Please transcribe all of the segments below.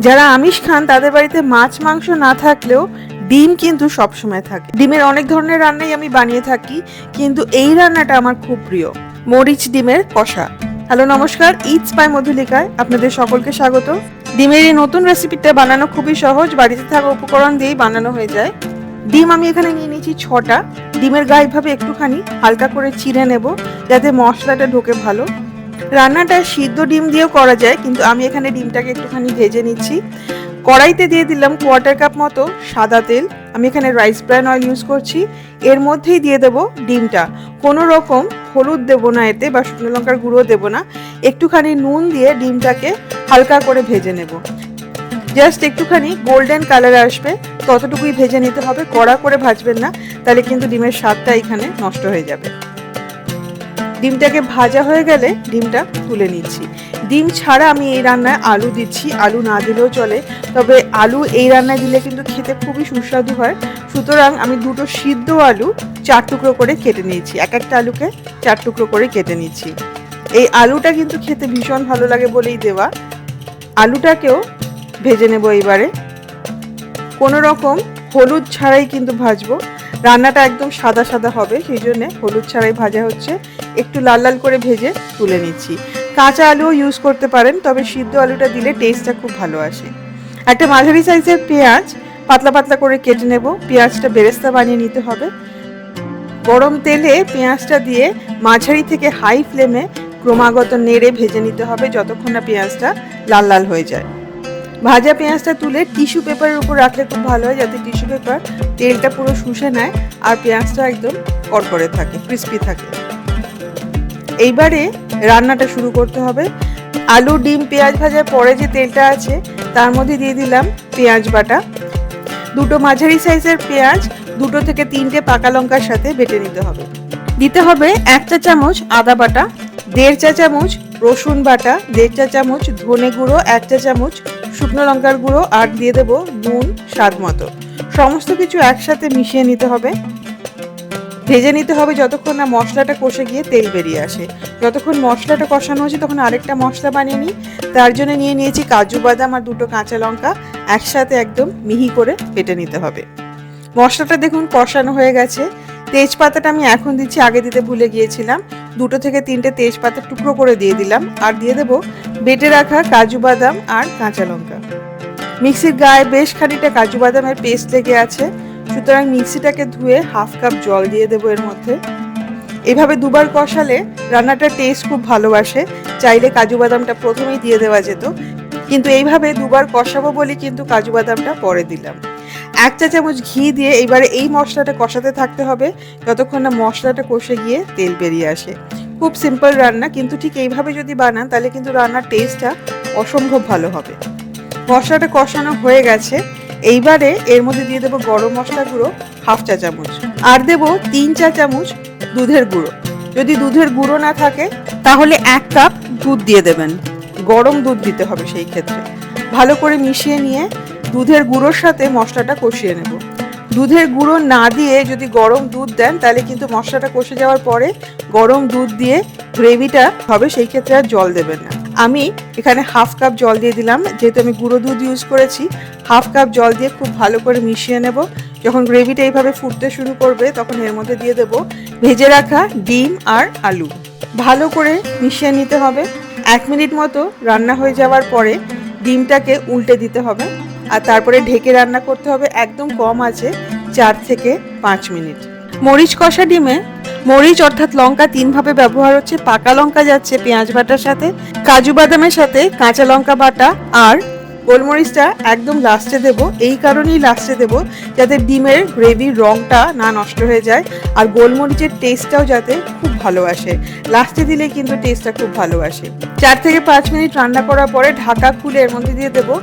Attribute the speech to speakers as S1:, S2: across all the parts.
S1: যারা আমিষ খান তাদের বাড়িতে মাছ মাংস না থাকলেও ডিম কিন্তু সবসময় থাকে। ডিমের অনেক ধরনের রান্নাই আমি বানিয়ে থাকি, কিন্তু এই রান্নাটা আমার খুব প্রিয়, মরিচ ডিমের কষা। হ্যালো নমস্কার, ইটস বাই মধুলিকায় আপনাদের সকলকে স্বাগত। ডিমের এই নতুন রেসিপিটা বানানো খুবই সহজ, বাড়িতে থাকা উপকরণ দিয়েই বানানো হয়ে যায়। ডিম আমি এখানে নিয়ে নিয়েছি 6টা। ডিমের গায়ে এভাবে একটুখানি হালকা করে চিড়ে নেব যাতে মশলাটা ঢোকে ভালো। রান্নাটা সিদ্ধ ডিম দিয়েও করা যায়, কিন্তু আমি এখানে ডিমটাকে একটুখানি ভেজে নিচ্ছি। কড়াইতে দিয়ে দিলাম 1/4 কাপ মতো সাদা তেল। আমি এখানে রাইস ব্র্যান অয়েল ইউজ করছি। এর মধ্যেই দিয়ে দেব ডিমটা। কোনো রকম হলুদ দেবো না এতে, বা শুকনো লঙ্কার গুঁড়ো দেবো না। একটুখানি নুন দিয়ে ডিমটাকে হালকা করে ভেজে নেব। জাস্ট একটুখানি গোল্ডেন কালার আসবে ততটুকুই ভেজে নিতে হবে, কড়া করে ভাজবেন না, তাহলে কিন্তু ডিমের স্বাদটা এখানে নষ্ট হয়ে যাবে। ডিমটাকে ভাজা হয়ে গেলে ডিমটা তুলে নিচ্ছি। ডিম ছাড়া আমি এই রান্নায় আলু দিচ্ছি, আলু না দিলেও চলে, তবে আলু এই রান্নায় দিলে কিন্তু খেতে খুবই সুস্বাদু হয়। সুতরাং আমি 2টো সিদ্ধ আলু 4 টুকরো করে কেটে নিয়েছি, এক একটা আলুকে 4 টুকরো করে কেটে নিচ্ছি। এই আলুটা কিন্তু খেতে ভীষণ ভালো লাগে বলেই দেওয়া। আলুটাকেও ভেজে নেব এবারে। কোনো রকম হলুদ ছাড়াই কিন্তু ভাজবো, রান্নাটা একদম সাদা সাদা হবে, সেই জন্য হলুদ ছাড়াই ভাজা হচ্ছে। একটু লাল লাল করে ভেজে তুলে নিচ্ছি। কাঁচা আলুও ইউজ করতে পারেন, তবে সিদ্ধ আলুটা দিলে টেস্টটা খুব ভালো আসে। একটা মাঝারি সাইজের পেঁয়াজ পাতলা পাতলা করে কেটে নেব। পেঁয়াজটা বেরেস্তা বানিয়ে নিতে হবে। গরম তেলে পেঁয়াজটা দিয়ে মাঝারি থেকে হাই ফ্লেমে ক্রমাগত নেড়ে ভেজে নিতে হবে যতক্ষণ না পেঁয়াজটা লাল লাল হয়ে যায়। ভাজা পেঁয়াজটা তুলে টিস্যু পেপারের উপর রাখলে খুব ভালো হয়, যাতে টিস্যু পেপার তেলটা পুরো শুষে নেয় আর পেঁয়াজটা একদম কড়কড়ে থাকে, ক্রিস্পি থাকে। এইবারে রান্নাটা শুরু করতে হবে। আলু ডিম পেঁয়াজ ভাজার পরে যে তেলটা আছে তার মধ্যে দিয়ে দিলাম পেঁয়াজ বাটা। 2টো মাঝারি সাইজের পেঁয়াজ 2 থেকে 3টে পাকা লঙ্কার সাথে বেটে নিতে হবে। দিতে হবে 1 চা চামচ আদা বাটা, 1.5 চা চামচ রসুন বাটা, 1.5 চা চামচ ধনে গুঁড়ো, 1 চা চামচ শুকনো লঙ্কার গুঁড়ো, আর দিয়ে দেবো নুন স্বাদ মতো। সমস্ত কিছু একসাথে মিশিয়ে নিতে হবে। ভেজে নিতে হবে যতক্ষণ না মশলাটা কষে গিয়ে তেল বেরিয়ে আসে। যতক্ষণ মশলাটা কষানো হচ্ছে তখন আরেকটা মশলা বানিয়ে নিই। তার জন্য নিয়ে নিয়েছি কাজু বাদাম আর 2টো কাঁচা লঙ্কা, একসাথে একদম মিহি করে বেটে নিতে হবে। মশলাটা দেখুন কষানো হয়ে গেছে। তেজপাতাটা আমি এখন দিচ্ছি, আগে দিতে ভুলে গিয়েছিলাম। 2 থেকে 3টে তেজপাতা টুকরো করে দিয়ে দিলাম, আর দিয়ে দেবো বেটে রাখা কাজু বাদাম আর কাঁচা লঙ্কা। মিক্সির গায়ে বেশ খানিকটা কাজু বাদামের পেস্ট লেগে আছে, সুতরাং মিক্সিটাকে ধুয়ে 1/2 কাপ জল দিয়ে দেবো এর মধ্যে। এভাবে দুবার কষালে রান্নাটার টেস্ট খুব ভালোবাসে। চাইলে কাজু বাদামটা প্রথমেই দিয়ে দেওয়া যেত, কিন্তু এইভাবে দুবার কষাবো বলে কিন্তু কাজু বাদামটা পরে দিলাম। 1 চা চামচ ঘি দিয়ে এবারে এই মশলাটা কষাতে থাকতে হবে যতক্ষণ না মশলাটা কষে গিয়ে তেল বেরিয়ে আসে। খুব সিম্পল রান্না, কিন্তু ঠিক এইভাবে যদি বানান তাহলে কিন্তু রান্নার টেস্টটা অসম্ভব ভালো হবে। মশলাটা কষানো হয়ে গেছে। এইবারে এর মধ্যে দিয়ে দেবো গরম মশলা গুঁড়ো 1/2 চা চামচ, আর দেবো 3 চা চামচ দুধের গুঁড়ো। যদি দুধের গুঁড়ো না থাকে তাহলে 1 কাপ দুধ দিয়ে দেবেন, গরম দুধ দিতে হবে সেই ক্ষেত্রে। ভালো করে মিশিয়ে নিয়ে দুধের গুঁড়োর সাথে মশলাটা কষিয়ে নেব। দুধের গুঁড়ো না দিয়ে যদি গরম দুধ দেন তাহলে কিন্তু মশলাটা কষে যাওয়ার পরে গরম দুধ দিয়ে গ্রেভিটা হবে, সেই ক্ষেত্রে আর জল দেবেন না। আমি এখানে 1/2 কাপ জল দিয়ে দিলাম, যেহেতু আমি গুঁড়ো দুধ ইউজ করেছি। 1/2 কাপ জল দিয়ে খুব ভালো করে মিশিয়ে নেব। যখন গ্রেভিটা এইভাবে ফুটতে শুরু করবে তখন এর মধ্যে দিয়ে দেবো ভেজে রাখা ডিম আর আলু। ভালো করে মিশিয়ে নিতে হবে। 1 মিনিট মতো রান্না হয়ে যাওয়ার পরে ডিমটাকে উল্টে দিতে হবে, আর তারপরে ঢেকে রান্না করতে হবে একদম কম আঁচে 4 থেকে 5 মিনিট। মরিচ কষা ডিমে মরিচ অর্থাৎ লঙ্কা 3 ভাবে ব্যবহার হচ্ছে। পাকা লঙ্কা যাচ্ছে পেঁয়াজ বাটার সাথে, কাজু বাদামের সাথে কাঁচা লঙ্কা বাটা, আর গোলমরিচটা একদম লাস্টে দেব। এই কারণেই লাস্টে দেব যাতে ডিমের গ্রেভির রঙটা না নষ্ট হয়ে যায়, আর গোলমরিচের টেস্টটাও যাতে খুব ভালো আসে। লাস্টে দিলে কিন্তু টেস্টটা খুব ভালো আসে। 4 থেকে 5 মিনিট রান্না করার পরে ঢাকা খুলে এর মধ্যে দিয়ে দেবো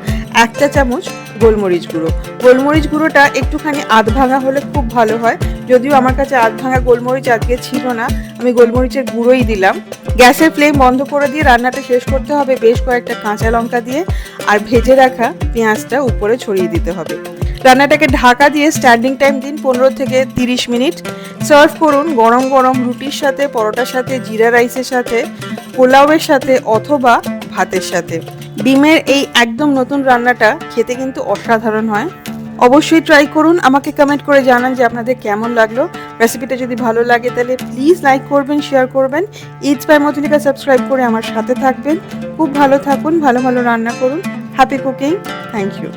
S1: 1 চা চামচ গোলমরিচ গুঁড়ো। গোলমরিচ গুঁড়োটা একটুখানি আধ ভাঙা হলে খুব ভালো হয়, যদিও আমার কাছে আধ ভাঙা গোলমরিচ আজকে ছিল না, আমি গোলমরিচের গুঁড়োই দিলাম। গ্যাসের ফ্লেম বন্ধ করে দিয়ে রান্নাটা শেষ করতে হবে বেশ কয়েকটা কাঁচা লঙ্কা দিয়ে, আর ভেজে রাখা পেঁয়াজটা উপরে ছড়িয়ে দিতে হবে। রান্নাটাকে ঢাকা দিয়ে স্ট্যান্ডিং টাইম দিন 15 থেকে 30 মিনিট। সার্ভ করুন গরম গরম রুটির সাথে, পরোটার সাথে, জিরা রাইসের সাথে, পোলাওয়ের সাথে অথবা ভাতের সাথে। ডিমের এই একদম নতুন রান্নাটা খেতে কিন্তু অসাধারণ হয়। অবশ্যই ট্রাই করুন, আমাকে কমেন্ট করে জানান যে আপনাদের কেমন লাগলো। রেসিপিটা যদি ভালো লাগে তাহলে প্লিজ লাইক করবেন, শেয়ার করবেন। ইটস বাই মধুলিকা সাবস্ক্রাইব করে আমার সাথে থাকবেন। খুব ভালো থাকুন, ভালো ভালো রান্না করুন। Happy cooking. Thank you.